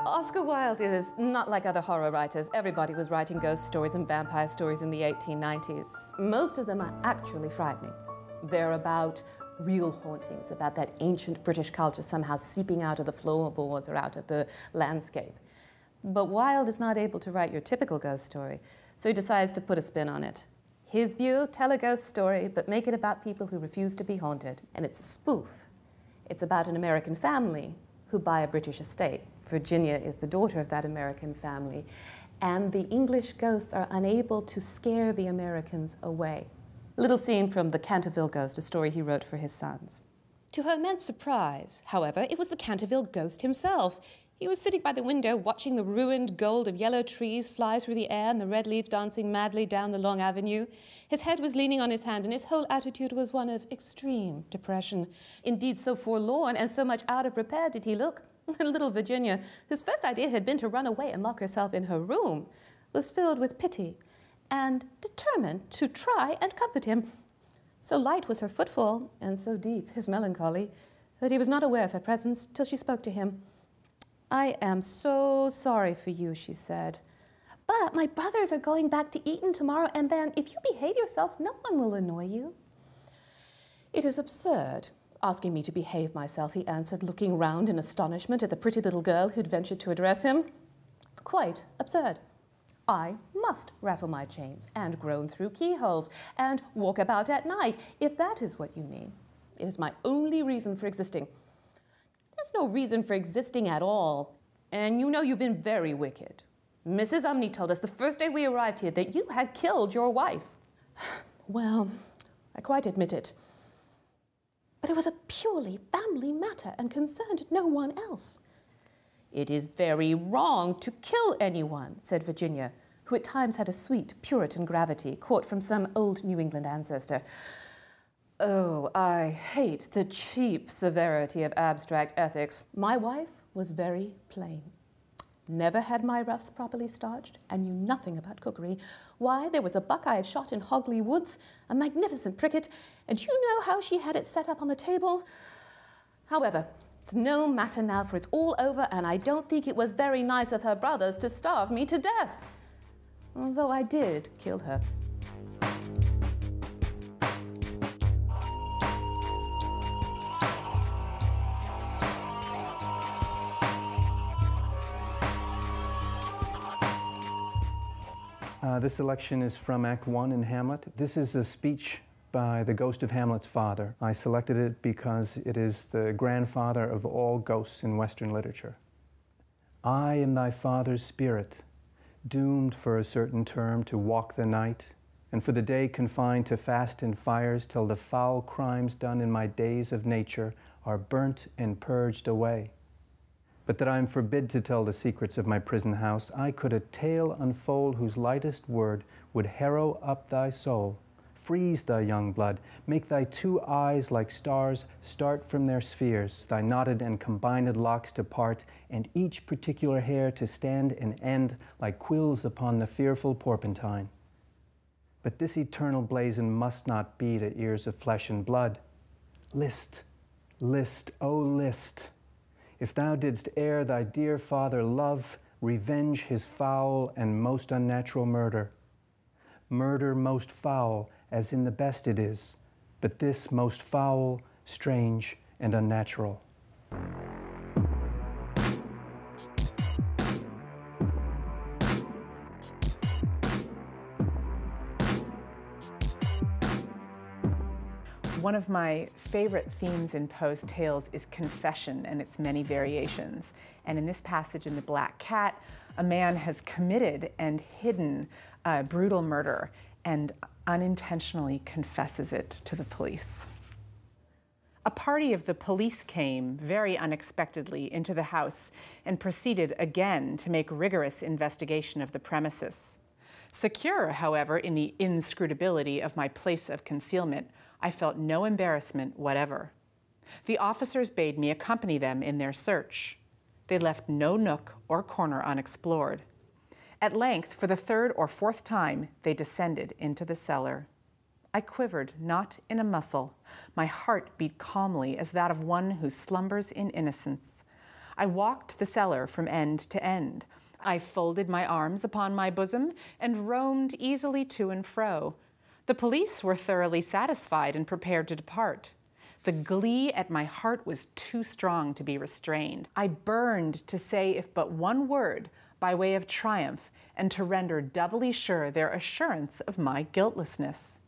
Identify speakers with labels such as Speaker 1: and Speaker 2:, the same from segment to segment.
Speaker 1: Oscar Wilde is not like other horror writers. Everybody was writing ghost stories and vampire stories in the 1890s. Most of them are actually frightening. They're about real hauntings, about that ancient British culture somehow seeping out of the floorboards or out of the landscape. But Wilde is not able to write your typical ghost story, so he decides to put a spin on it. His view, tell a ghost story, but make it about people who refuse to be haunted. And it's a spoof. It's about an American family who buy a British estate. Virginia is the daughter of that American family, and the English ghosts are unable to scare the Americans away. A little scene from the Canterville Ghost, a story he wrote for his sons. To her immense surprise, however, it was the Canterville Ghost himself. He was sitting by the window watching the ruined gold of yellow trees fly through the air and the red leaves dancing madly down the long avenue. His head was leaning on his hand, and his whole attitude was one of extreme depression. Indeed, so forlorn and so much out of repair did he look. Little Virginia, whose first idea had been to run away and lock herself in her room, was filled with pity and determined to try and comfort him. So light was her footfall, and so deep his melancholy, that he was not aware of her presence till she spoke to him. "I am so sorry for you," she said. "But my brothers are going back to Eton tomorrow, and then if you behave yourself, no one will annoy you." "It is absurd, asking me to behave myself," he answered, looking round in astonishment at the pretty little girl who'd ventured to address him. "Quite absurd. I must rattle my chains and groan through keyholes and walk about at night, if that is what you mean. It is my only reason for existing." "There's no reason for existing at all. And you know you've been very wicked. Mrs. Umney told us the first day we arrived here that you had killed your wife." "Well, I quite admit it. But it was a purely family matter and concerned no one else." "It is very wrong to kill anyone," said Virginia, who at times had a sweet Puritan gravity caught from some old New England ancestor. "Oh, I hate the cheap severity of abstract ethics. My wife was very plain. Never had my ruffs properly starched and knew nothing about cookery. Why, there was a buck I had shot in Hogley Woods, a magnificent pricket, and you know how she had it set up on the table? However, it's no matter now, for it's all over, and I don't think it was very nice of her brothers to starve me to death. Although I did kill her."
Speaker 2: This selection is from Act 1 in Hamlet. This is a speech by the ghost of Hamlet's father. I selected it because it is the grandfather of all ghosts in Western literature. "I am thy father's spirit, doomed for a certain term to walk the night, and for the day confined to fast and fires till the foul crimes done in my days of nature are burnt and purged away. But that I am forbid to tell the secrets of my prison house, I could a tale unfold whose lightest word would harrow up thy soul, freeze thy young blood, make thy two eyes like stars start from their spheres, thy knotted and combined locks to part, and each particular hair to stand and end like quills upon the fearful porpentine. But this eternal blazon must not be to ears of flesh and blood. List, list, O list! If thou didst ere thy dear father love, revenge his foul and most unnatural murder. Murder most foul, as in the best it is, but this most foul, strange, and unnatural."
Speaker 3: One of my favorite themes in Poe's tales is confession and its many variations. And in this passage in The Black Cat, a man has committed and hidden a brutal murder and unintentionally confesses it to the police. A party of the police came, very unexpectedly, into the house and proceeded again to make rigorous investigation of the premises. Secure, however, in the inscrutability of my place of concealment, I felt no embarrassment whatever. The officers bade me accompany them in their search. They left no nook or corner unexplored. At length, for the third or fourth time, they descended into the cellar. I quivered not in a muscle. My heart beat calmly as that of one who slumbers in innocence. I walked the cellar from end to end. I folded my arms upon my bosom and roamed easily to and fro. The police were thoroughly satisfied and prepared to depart. The glee at my heart was too strong to be restrained. I burned to say if but one word by way of triumph and to render doubly sure their assurance of my guiltlessness.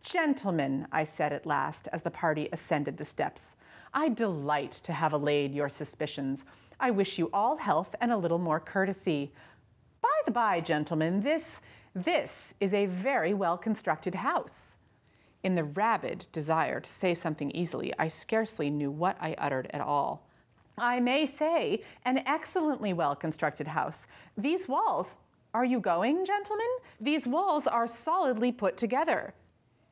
Speaker 3: "Gentlemen," I said at last, as the party ascended the steps, "I delight to have allayed your suspicions. I wish you all health and a little more courtesy. By the by, gentlemen, this is a very well-constructed house." In the rabid desire to say something easily, I scarcely knew what I uttered at all. "I may say, an excellently well-constructed house. These walls— Are you going, gentlemen? These walls are solidly put together."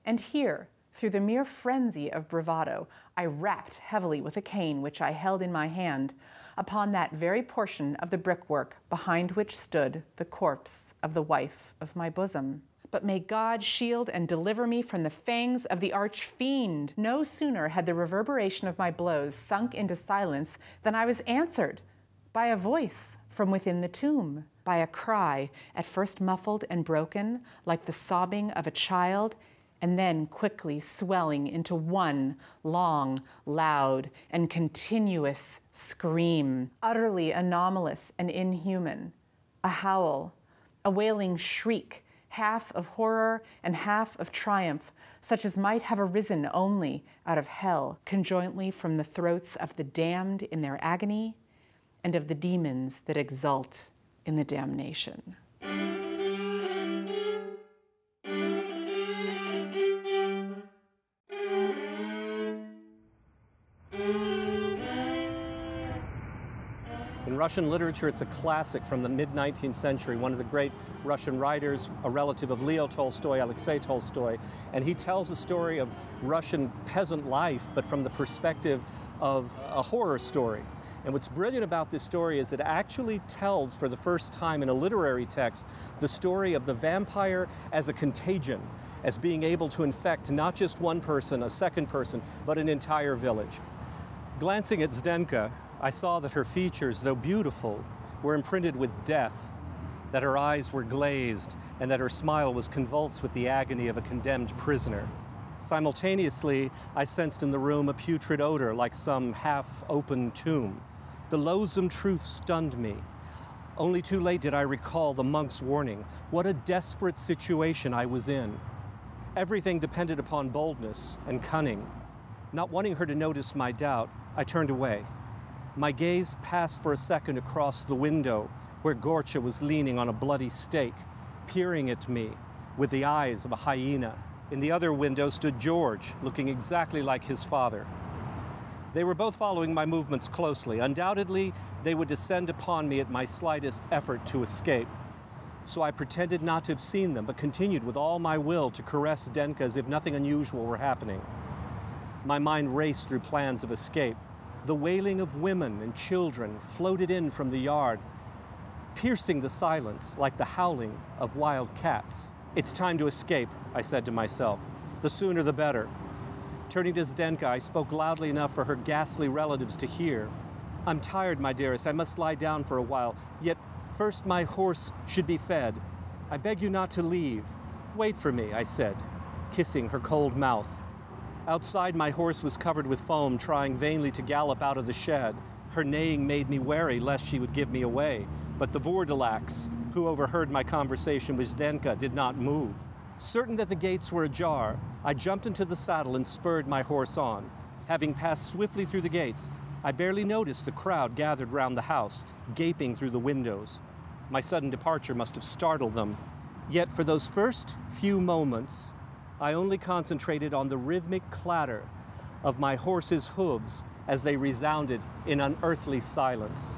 Speaker 3: And here, through the mere frenzy of bravado, I rapped heavily with a cane which I held in my hand upon that very portion of the brickwork behind which stood the corpse of the wife of my bosom. But may God shield and deliver me from the fangs of the arch-fiend! No sooner had the reverberation of my blows sunk into silence than I was answered by a voice from within the tomb, by a cry, at first muffled and broken, like the sobbing of a child, and then quickly swelling into one long, loud, and continuous scream, utterly anomalous and inhuman. A howl, a wailing shriek, half of horror and half of triumph, such as might have arisen only out of hell, conjointly from the throats of the damned in their agony and of the demons that exult in the damnation.
Speaker 4: In Russian literature, it's a classic from the mid-19th century. One of the great Russian writers, a relative of Leo Tolstoy, Alexei Tolstoy, and he tells a story of Russian peasant life, but from the perspective of a horror story. And what's brilliant about this story is it actually tells, for the first time in a literary text, the story of the vampire as a contagion, as being able to infect not just one person, a second person, but an entire village. Glancing at Zdenka, I saw that her features, though beautiful, were imprinted with death, that her eyes were glazed, and that her smile was convulsed with the agony of a condemned prisoner. Simultaneously, I sensed in the room a putrid odor like some half-open tomb. The loathsome truth stunned me. Only too late did I recall the monk's warning. What a desperate situation I was in. Everything depended upon boldness and cunning. Not wanting her to notice my doubt, I turned away. My gaze passed for a second across the window where Gorcha was leaning on a bloody stake, peering at me with the eyes of a hyena. In the other window stood George, looking exactly like his father. They were both following my movements closely. Undoubtedly, they would descend upon me at my slightest effort to escape. So I pretended not to have seen them, but continued with all my will to caress Zdenka as if nothing unusual were happening. My mind raced through plans of escape. The wailing of women and children floated in from the yard, piercing the silence like the howling of wild cats. "It's time to escape," I said to myself. "The sooner the better." Turning to Zdenka, I spoke loudly enough for her ghastly relatives to hear. "I'm tired, my dearest. I must lie down for a while. Yet first my horse should be fed. I beg you not to leave. Wait for me," I said, kissing her cold mouth. Outside, my horse was covered with foam, trying vainly to gallop out of the shed. Her neighing made me wary lest she would give me away, but the Vurdalaks, who overheard my conversation with Zdenka, did not move. Certain that the gates were ajar, I jumped into the saddle and spurred my horse on. Having passed swiftly through the gates, I barely noticed the crowd gathered round the house, gaping through the windows. My sudden departure must have startled them. Yet for those first few moments, I only concentrated on the rhythmic clatter of my horse's hooves as they resounded in unearthly silence.